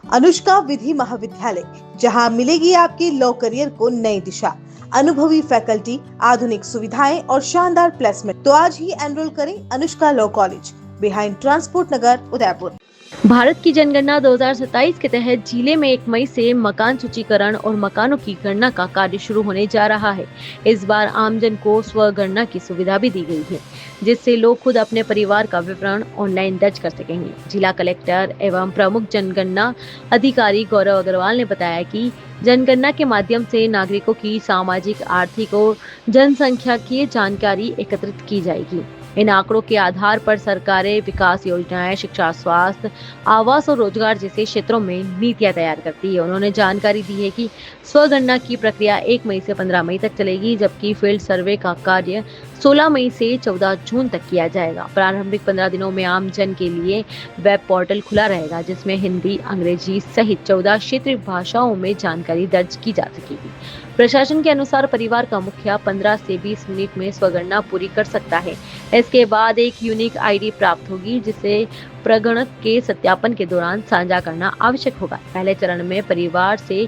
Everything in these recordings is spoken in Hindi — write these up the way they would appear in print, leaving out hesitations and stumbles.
अनुष्का विधि महाविद्यालय, जहां मिलेगी आपके लॉ करियर को नई दिशा, अनुभवी फैकल्टी, आधुनिक सुविधाएं और शानदार प्लेसमेंट। तो आज ही एनरोल करें Anushka law college, behind transport Nagar, Udaipur. Bharat की जनगणना 2027 के तहत जिले में 1 मई से मकान सूचीकरण और मकानों की गणना का कार्य शुरू होने जा रहा है। इस बार आमजन को स्वगणना की सुविधा भी दी गई है, जिससे लोग खुद अपने परिवार का विवरण ऑनलाइन दर्ज कर सकेंगे। जिला कलेक्टर एवं प्रमुख जनगणना अधिकारी गौरव अग्रवाल ने बताया कि जनगणना के माध्यम से नागरिकों की सामाजिक, आर्थिक और जनसंख्याकीय जानकारी एकत्रित की जाएगी। इन आंकड़ों के आधार पर सरकारें विकास योजनाएं, शिक्षा, स्वास्थ्य, आवास और रोजगार जैसे क्षेत्रों में नीतियां तैयार करती है। उन्होंने जानकारी दी है कि स्वगणना की प्रक्रिया 1 मई से 15 मई तक चलेगी, जबकि फील्ड सर्वे का कार्य 16 मई से 14 जून तक किया जाएगा। प्रारंभिक 15 दिनों में आम जन के लिए वेब पोर्टल खुला रहेगा, जिसमें हिंदी, अंग्रेजी सहित 14 क्षेत्रीय भाषाओं में जानकारी दर्ज की जा सकेगी। प्रशासन के अनुसार परिवार का मुखिया 15 से 20 मिनट में स्वगणना पूरी कर सकता है। इसके बाद एक यूनिक आईडी प्राप्त होगी, जिसे प्रगणक के सत्यापन के दौरान साझा करना आवश्यक होगा। पहले चरण में परिवार से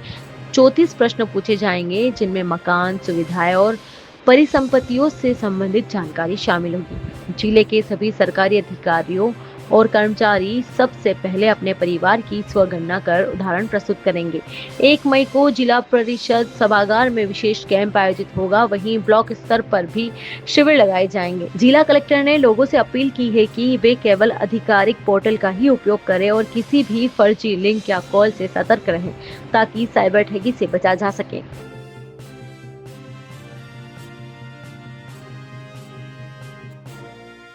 34 प्रश्न पूछे जाएंगे, जिनमें मकान, सुविधाएं और परिसंपत्तियों से संबंधित जानकारी शामिल होगी। जिले के सभी सरकारी अधिकारियों और कर्मचारी सबसे पहले अपने परिवार की स्वगणना कर उदाहरण प्रस्तुत करेंगे। 1 मई को जिला परिषद सभागार में विशेष कैंप आयोजित होगा। वहीं ब्लॉक स्तर पर भी शिविर लगाए जाएंगे। जिला कलेक्टर ने लोगों से अपील की है कि वे केवल आधिकारिक पोर्टल का ही उपयोग करें और किसी भी फर्जी लिंक या कॉल से सतर्क रहें, ताकि साइबर ठगी से बचा जा सके।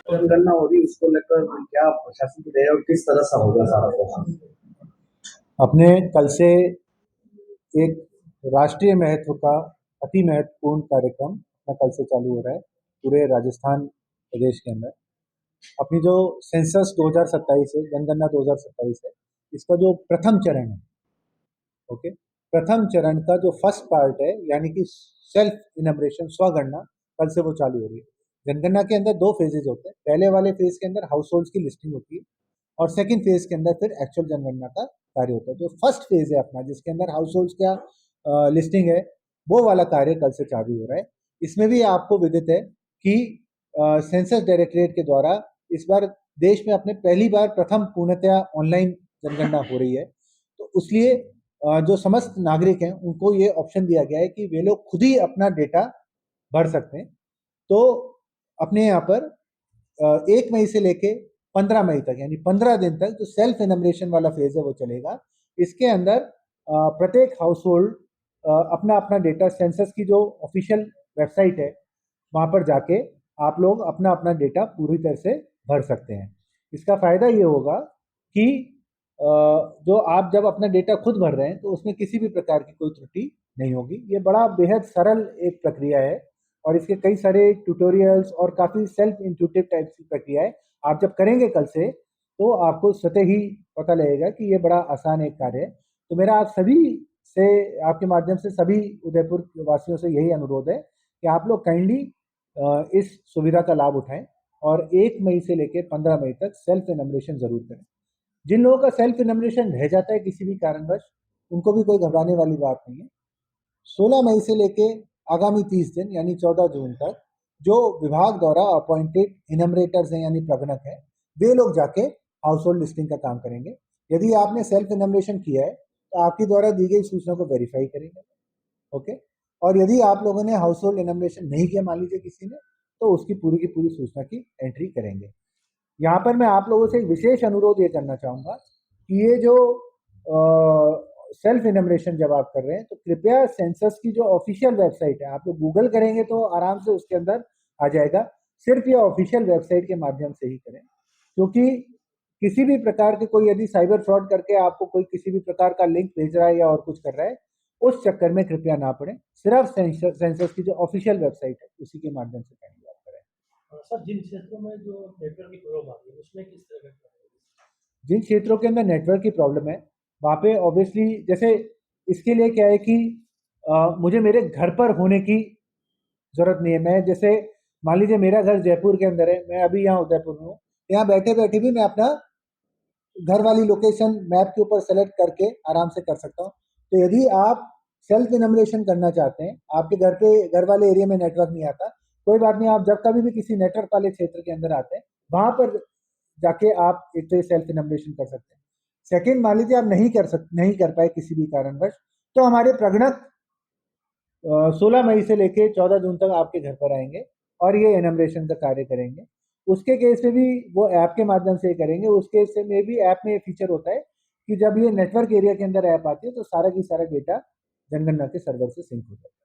जनगणना हो रही उसको लेकर क्या प्रशासन की तैयारी और किस तरह से होगा सारा प्रोसेस? अपने कल से एक राष्ट्रीय महत्व का अति महत्वपूर्ण कार्यक्रम अपना कल से चालू हो रहा है पूरे राजस्थान प्रदेश के अंदर। अपनी जो सेंसस 2027 है, जनगणना 2027 है, इसका जो प्रथम चरण है, ओके, प्रथम चरण का जो फर्स्ट पार्ट है, यानी कि सेल्फ इनमरेशन, स्वगणना, कल से वो चालू हो रही है। जनगणना के अंदर 2 फेजेज होते हैं। पहले वाले फेज के अंदर हाउस होल्ड्स की लिस्टिंग होती है और सेकंड फेज के अंदर फिर एक्चुअल जनगणना का कार्य होता है। जो फर्स्ट फेज है अपना, जिसके अंदर हाउस होल्ड्स का लिस्टिंग है, वो वाला कार्य कल से चालू हो रहा है। इसमें भी आपको विदित है कि सेंसस डायरेक्टरेट के द्वारा इस बार देश में अपने पहली बार प्रथम पूर्णतया ऑनलाइन जनगणना हो रही है। तो इसलिए जो समस्त नागरिक हैं उनको ये ऑप्शन दिया गया है कि वे लोग खुद ही अपना डेटा भर सकते हैं। तो अपने यहाँ पर 1 मई से लेके 15 मई तक, यानी 15 दिन तक जो सेल्फ इनमरेशन वाला फेज है वो चलेगा। इसके अंदर प्रत्येक हाउस होल्ड अपना अपना डेटा, सेंसस की जो ऑफिशियल वेबसाइट है वहाँ पर जाके आप लोग अपना अपना डेटा पूरी तरह से भर सकते हैं। इसका फ़ायदा ये होगा कि जो आप जब अपना डेटा खुद भर रहे हैं तो उसमें किसी भी प्रकार की कोई त्रुटि नहीं होगी। ये बड़ा बेहद सरल एक प्रक्रिया है और इसके कई सारे ट्यूटोरियल्स और काफ़ी सेल्फ इंट्यूटिव टाइप की प्रक्रिया है। आप जब करेंगे कल से तो आपको स्वतः ही पता लगेगा कि ये बड़ा आसान एक कार्य है। तो मेरा आप सभी से, आपके माध्यम से सभी उदयपुर वासियों से यही अनुरोध है कि आप लोग काइंडली इस सुविधा का लाभ उठाएं और 1 मई से लेकर 15 मई तक सेल्फ इनमरेशन ज़रूर करें। जिन लोगों का सेल्फ इनमरेशन रह जाता है किसी भी कारणवश, उनको भी कोई घबराने वाली बात नहीं है। 16 मई से लेके आगामी 30 दिन यानी 14 जून तक जो विभाग द्वारा अपॉइंटेड इनमरेटर्स हैं, यानी प्रगणक हैं, वे लोग जाके हाउस होल्ड लिस्टिंग का काम करेंगे। यदि आपने सेल्फ इनमरेशन किया है तो आपकी द्वारा दी गई सूचना को वेरीफाई करेंगे, ओके। और यदि आप लोगों ने हाउस होल्ड इनमरेशन नहीं किया, मान लीजिए किसी ने, तो उसकी पूरी की पूरी सूचना की एंट्री करेंगे। यहाँ पर मैं आप लोगों से एक विशेष अनुरोध ये करना चाहूँगा कि ये जो सेल्फ इनमरेशन जब आप कर रहे हैं तो कृपया सेंसस की जो ऑफिशियल वेबसाइट है, आप लोग गूगल करेंगे तो आराम से उसके अंदर आ जाएगा। सिर्फ ये ऑफिशियल वेबसाइट के माध्यम से ही करें, क्योंकि किसी भी प्रकार के कोई यदि साइबर फ्रॉड करके आपको कोई किसी भी प्रकार का लिंक भेज रहा है या और कुछ कर रहा है, उस चक्कर में कृपया ना पड़े। सिर्फ सेंसस की जो ऑफिशियल वेबसाइट है उसी के माध्यम से करें। सर, जिन क्षेत्रों में जो नेटवर्क की प्रॉब्लम आ रही है उसमें किस तरह का? जिन क्षेत्रों के अंदर नेटवर्क की प्रॉब्लम है वहाँ पे ऑब्वियसली, जैसे इसके लिए क्या है कि मुझे मेरे घर पर होने की ज़रूरत नहीं है। मैं जैसे मान लीजिए मेरा घर जयपुर के अंदर है, मैं अभी यहाँ उदयपुर में हूँ, यहाँ बैठे बैठे भी मैं अपना घर वाली लोकेशन मैप के ऊपर सेलेक्ट करके आराम से कर सकता हूँ। तो यदि आप सेल्फ इनमरेशन करना चाहते हैं, आपके घर वाले एरिया में नेटवर्क नहीं आता, कोई बात नहीं, आप जब कभी भी किसी नेटवर्क वाले क्षेत्र के अंदर आते हैं, वहां पर जाके आप एक तो सेल्फ इनमरेशन कर सकते हैं। सेकेंड, मान लीजिए आप नहीं कर पाए किसी भी कारणवश, तो हमारे प्रगणक 16 मई से लेके 14 जून तक आपके घर पर आएंगे और ये एनमरेशन का कार्य करेंगे। उसके केस में भी वो ऐप के माध्यम से करेंगे। उस केस में भी ऐप में ये फीचर होता है कि जब ये नेटवर्क एरिया के अंदर ऐप आती है तो सारा की सारा डेटा जनगणना के सर्वर से सिंक हो जाता है।